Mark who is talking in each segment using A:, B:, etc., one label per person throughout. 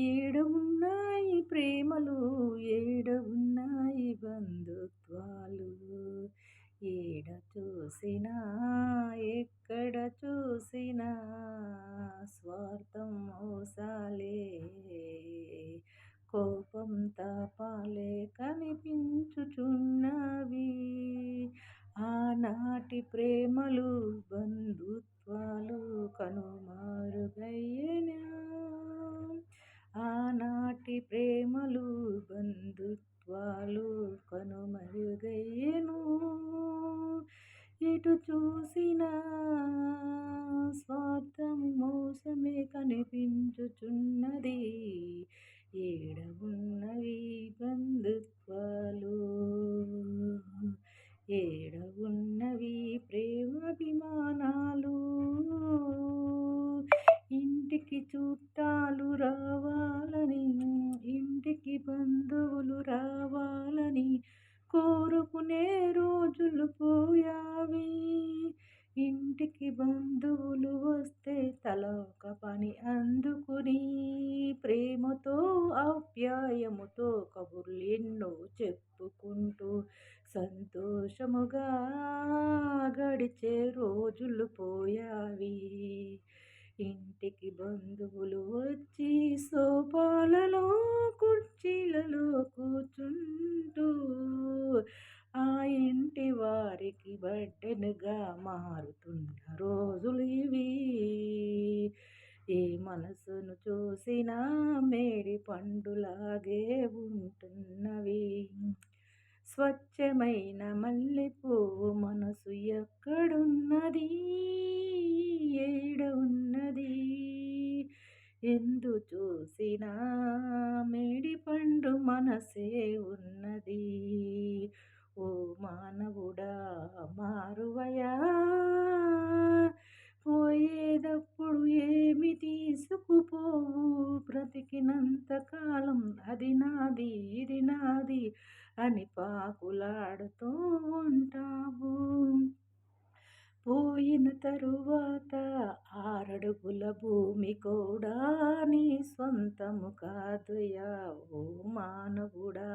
A: ఏడ ఉన్నాయి ప్రేమలు, ఏడ ఉన్నాయి బంధుత్వాలు, ఏడ చూసినా ఎక్కడ చూసినా స్వార్థం మోసాలే, కోపం తాపాలే కనిపించుచున్నవి. ఆనాటి ప్రేమలు బంధుత్వాలు కనుమరుగయ్యెనా, ఆనాటి ప్రేమలు బంధుత్వాలు కనుమరుగయ్యెను. ఎటు చూసినా స్వార్థము మోసమే కనిపించుచున్నది. ఏడ ఉన్నవి బంధుత్వాలు, ఏడ ఉన్నవి ప్రేమాభిమానాలు. ఇంటికి చుట్టాలు రావాలని, ఇంటికి బంధువులు రావాలని కోరుకునే రోజులు పోయావి. ఇంటికి బంధువులు వస్తే తల ఒక పని అందుకుని ప్రేమతో ఆప్యాయముతో కబుర్లు ఎన్నో చెప్పుకుంటూ సంతోషముగా గడిచే రోజులు పోయావి. ఇంటికి బంధువులు వచ్చి సోఫాలలో కుర్చీలలో కూర్చుంటూ ఆ ఇంటి వారికి బర్డెనుగా మారుతున్న రోజులు ఇవి. ఏ మనసును చూసినా మేడి పండులాగే ఉంటున్నవి. స్వచ్ఛమైన మల్లెపువ్వు మనసు ఎక్కడున్నది, ఏడ ఉన్నది? ఎందు చూసినా మేడి పండు మనసే ఉన్నది. ఓ మానవుడా మారువయా, పోయేటప్పుడు ఏమి తీసుకుపోవు, బ్రతికినంత కాలం అది నాది ఇది నాది అని పాకులాడుతూ ఉంటావు. పోయిన తరువాత 6 అడుగుల భూమి కూడా నీ సొంతము కాదయా. ఓ మానవుడా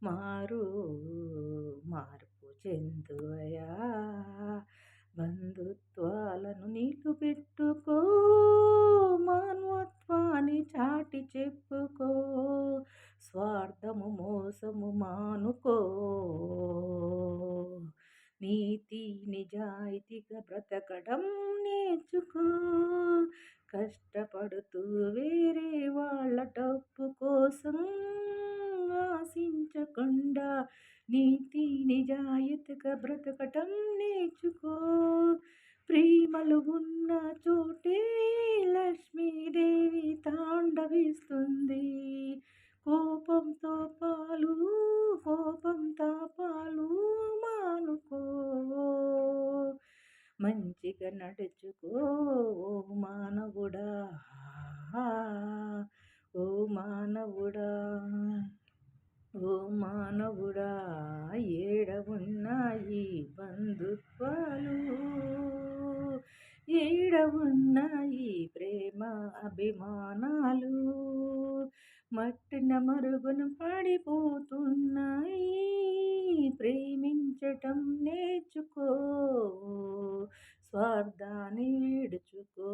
A: మారు, మార్పు చెందువయా. బంధుత్వాలను నీకు పెట్టుకో, మానవత్వాన్ని చాటి చెప్పుకో, స్వార్థము మోసము మానుకో. నీతి నిజాయితీగా బ్రతకడం నేర్చుకో. కష్టపడుతూ వేరే వాళ్ళ డబ్బు కోసం ఆశించకుండా నీతి నిజాయితీగా బ్రతకటం నేర్చుకో. ప్రేమలు ఉన్న చోటే లక్ష్మీదేవి తాండవిస్తుంది. కోపంతో పాలు, కోపం తాపాలు మానుకో. మంచిగా నడుచుకో ఓ మానవుడా, ఓ మానవుడా, ఓ మానవుడా. ఏడ ఉన్నాయి బంధుత్వాలు, ఏడ ఉన్నాయి ప్రేమ అభిమానాలు. మట్టిన మరుగున పడిపోతున్నాయి, ప్రేమించటం నేర్చుకో, స్వార్థాన్ని విడుచుకో.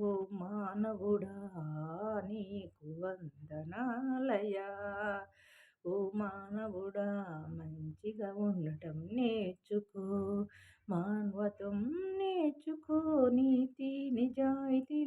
A: ఓ మానవుడా నీకు వందనాలయా. ఓ మానవుడా మంచిగా ఉండటం నేర్చుకో, మానవత్వం నేర్చుకో, నీతి నిజాయితీ